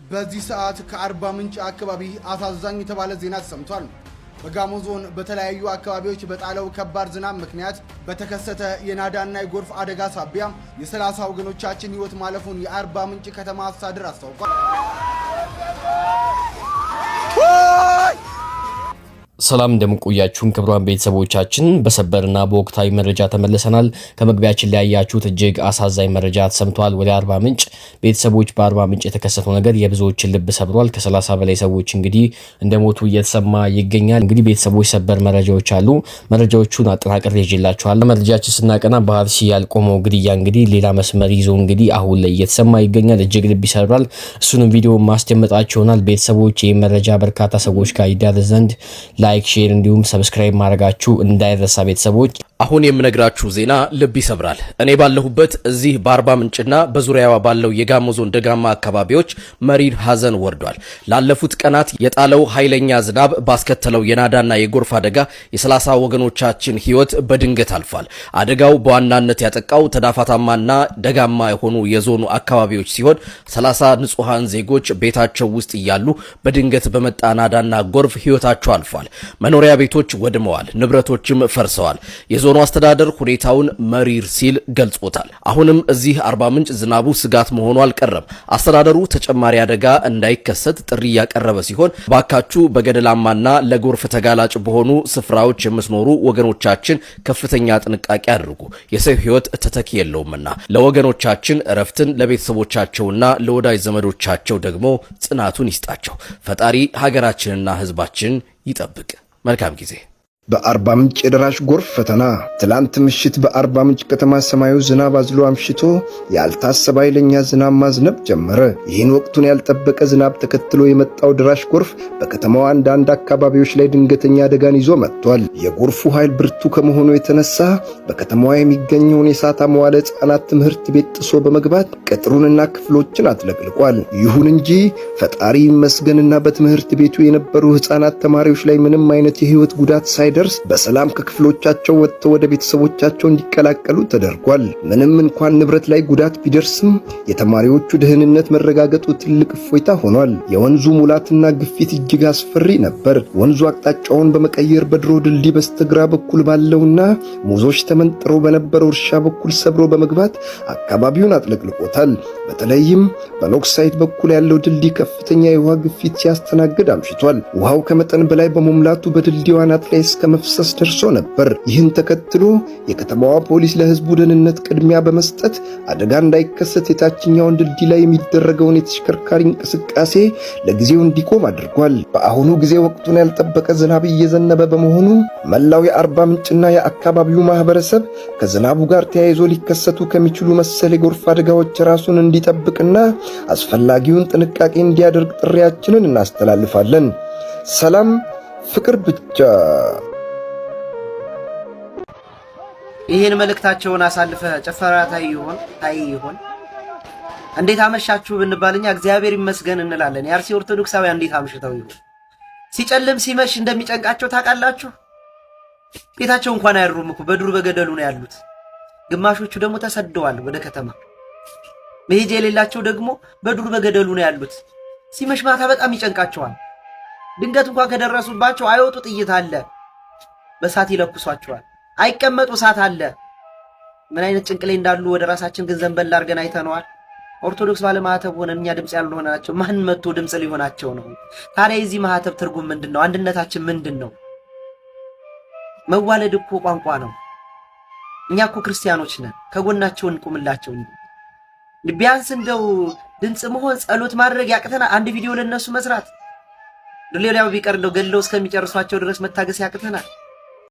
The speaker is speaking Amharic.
በዚህ ሰዓት ከአርባ ምንጭ አካባቢ አሳዛኝ የተባለ ዜና ተሰምቷል። በጋሞ ዞን በተለያዩ አካባቢዎች በጣለው ከባድ ዝናብ ምክንያት በተከሰተ የናዳና የጎርፍ አደጋ ሳቢያ የ30 ወገኖቻችን ሕይወት ማለፉን የአርባ ምንጭ ከተማ አስተዳደር አስታውቋል። ሰላም እንደምቆያችሁን ክብሯን ቤተሰቦቻችን በሰበርና በወቅታዊ መረጃ ተመለሰናል። ከመግቢያችን ላይ ያያችሁት እጅግ አሳዛኝ መረጃ ተሰምቷል። ወደ አርባ ምንጭ ቤተሰቦች በአርባ ምንጭ የተከሰተው ነገር የብዙዎችን ልብ ሰብሯል። ከ30 በላይ ሰዎች እንግዲህ እንደሞቱ እየተሰማ ይገኛል። እንግዲህ ቤተሰቦች ሰበር መረጃዎች አሉ። መረጃዎቹን አጠናቅሬ ይዤላችኋለሁ። መረጃችን ስናቀና በአርሲ ያልቆመው ግድያ እንግዲህ ሌላ መስመር ይዞ እንግዲህ አሁን ላይ እየተሰማ ይገኛል። እጅግ ልብ ይሰብራል። እሱንም ቪዲዮ ማስደመጣችሁ ይሆናል። ቤተሰቦች ይህ መረጃ በርካታ ሰዎች ጋር ይዳረስ ዘንድ ላይክ ሼር እንዲሁም ሰብስክራይብ ማድረጋችሁ እንዳይረሳ ቤተሰቦች። አሁን የምነግራችሁ ዜና ልብ ይሰብራል። እኔ ባለሁበት እዚህ በአርባ ምንጭና በዙሪያዋ ባለው የጋሞ ዞን ደጋማ አካባቢዎች መሪር ሐዘን ወርዷል። ላለፉት ቀናት የጣለው ኃይለኛ ዝናብ ባስከተለው የናዳና የጎርፍ አደጋ የ30 ወገኖቻችን ሕይወት በድንገት አልፏል። አደጋው በዋናነት ያጠቃው ተዳፋታማና ደጋማ የሆኑ የዞኑ አካባቢዎች ሲሆን 30 ንጹሃን ዜጎች ቤታቸው ውስጥ እያሉ በድንገት በመጣ ናዳና ጎርፍ ሕይወታቸው አልፏል። መኖሪያ ቤቶች ወድመዋል፣ ንብረቶችም ፈርሰዋል። የዞኑ አስተዳደር ሁኔታውን መሪር ሲል ገልጾታል። አሁንም እዚህ አርባ ምንጭ ዝናቡ ስጋት መሆኑ አልቀረም። አስተዳደሩ ተጨማሪ አደጋ እንዳይከሰት ጥሪ ያቀረበ ሲሆን ባካችሁ በገደላማና ለጎርፍ ተጋላጭ በሆኑ ስፍራዎች የምትኖሩ ወገኖቻችን ከፍተኛ ጥንቃቄ አድርጉ። የሰው ሕይወት ተተኪ የለውምና ለወገኖቻችን እረፍትን፣ ለቤተሰቦቻቸውና ለወዳጅ ዘመዶቻቸው ደግሞ ጽናቱን ይስጣቸው። ፈጣሪ ሀገራችንና ሕዝባችን ይጠብቅ። መልካም ጊዜ። በአርባ ምንጭ የደራሽ ጎርፍ ፈተና። ትላንት ምሽት በአርባ ምንጭ ከተማ ሰማዩ ዝናብ አዝሎ አምሽቶ ያልታሰበ ኃይለኛ ዝናብ ማዝነብ ጀመረ። ይህን ወቅቱን ያልጠበቀ ዝናብ ተከትሎ የመጣው ደራሽ ጎርፍ በከተማዋ አንዳንድ አካባቢዎች ላይ ድንገተኛ አደጋን ይዞ መጥቷል። የጎርፉ ኃይል ብርቱ ከመሆኑ የተነሳ በከተማዋ የሚገኘውን የሳታ መዋለ ሕፃናት ትምህርት ቤት ጥሶ በመግባት ቅጥሩንና ክፍሎችን አጥለቅልቋል። ይሁን እንጂ ፈጣሪ ይመስገንና በትምህርት ቤቱ የነበሩ ሕፃናት ተማሪዎች ላይ ምንም አይነት የሕይወት ጉዳት ሳይደርስ በሰላም ከክፍሎቻቸው ወጥተው ወደ ቤተሰቦቻቸው እንዲቀላቀሉ ተደርጓል። ምንም እንኳን ንብረት ላይ ጉዳት ቢደርስም የተማሪዎቹ ደህንነት መረጋገጡ ትልቅ እፎይታ ሆኗል። የወንዙ ሙላትና ግፊት እጅግ አስፈሪ ነበር። ወንዙ አቅጣጫውን በመቀየር በድሮ ድልድይ በስተግራ በኩል ባለውና ሙዞች ተመንጥረው በነበረው እርሻ በኩል ሰብሮ በመግባት አካባቢውን አጥለቅልቆታል። በተለይም በኖክሳይት በኩል ያለው ድልድይ ከፍተኛ የውሃ ግፊት ሲያስተናግድ አምሽቷል። ውሃው ከመጠን በላይ በመሙላቱ በድልድዩ አናት ላይ እስከ መፍሰስ ደርሶ ነበር። ይህን ተከትሎ የከተማዋ ፖሊስ ለሕዝቡ ደህንነት ቅድሚያ በመስጠት አደጋ እንዳይከሰት የታችኛውን ድልድይ ላይ የሚደረገውን የተሽከርካሪ እንቅስቃሴ ለጊዜው እንዲቆም አድርጓል። በአሁኑ ጊዜ ወቅቱን ያልጠበቀ ዝናብ እየዘነበ በመሆኑ መላው የአርባ ምንጭና የአካባቢው ማህበረሰብ ከዝናቡ ጋር ተያይዞ ሊከሰቱ ከሚችሉ መሰል የጎርፍ አደጋዎች ራሱን እንዲጠብቅና አስፈላጊውን ጥንቃቄ እንዲያደርግ ጥሪያችንን እናስተላልፋለን። ሰላም ፍቅር ብቻ። ይህን መልእክታቸውን አሳልፈ ጭፈራ ታይ ይሆን? እንዴት አመሻችሁ ብንባልኛ እግዚአብሔር ይመስገን እንላለን። የአርሲ ኦርቶዶክሳውያን እንዴት አምሽተው ይሆን? ሲጨልም ሲመሽ እንደሚጨንቃቸው ታውቃላችሁ። ቤታቸው እንኳን አያድሩም እኮ በዱር በገደሉ ነው ያሉት። ግማሾቹ ደግሞ ተሰደዋል ወደ ከተማ። መሄጃ የሌላቸው ደግሞ በዱር በገደሉ ነው ያሉት። ሲመሽ ማታ በጣም ይጨንቃቸዋል። ድንገት እንኳን ከደረሱባቸው አይወጡ፣ ጥይት አለ፣ በሳት ይለኩሷቸዋል። አይቀመጡ፣ እሳት አለ። ምን አይነት ጭንቅ ላይ እንዳሉ ወደ ራሳችን ግን ዘንበል አድርገን አይተነዋል። ኦርቶዶክስ ባለማህተብ ሆነን እኛ ድምፅ ያልሆናቸው ማን መጥቶ ድምፅ ሊሆናቸው ነው? ታዲያ የዚህ ማህተብ ትርጉም ምንድነው? አንድነታችን ምንድነው? መዋለድ እኮ ቋንቋ ነው። እኛ እኮ ክርስቲያኖች ነን። ከጎናቸው እንቁምላቸው። ቢያንስ እንደው ድምፅ መሆን ጸሎት ማድረግ ያቅተና አንድ ቪዲዮ ለነሱ መስራት ሌላው ቢቀር እንደው ገለው እስከሚጨርሷቸው ድረስ መታገስ ያቅተናል።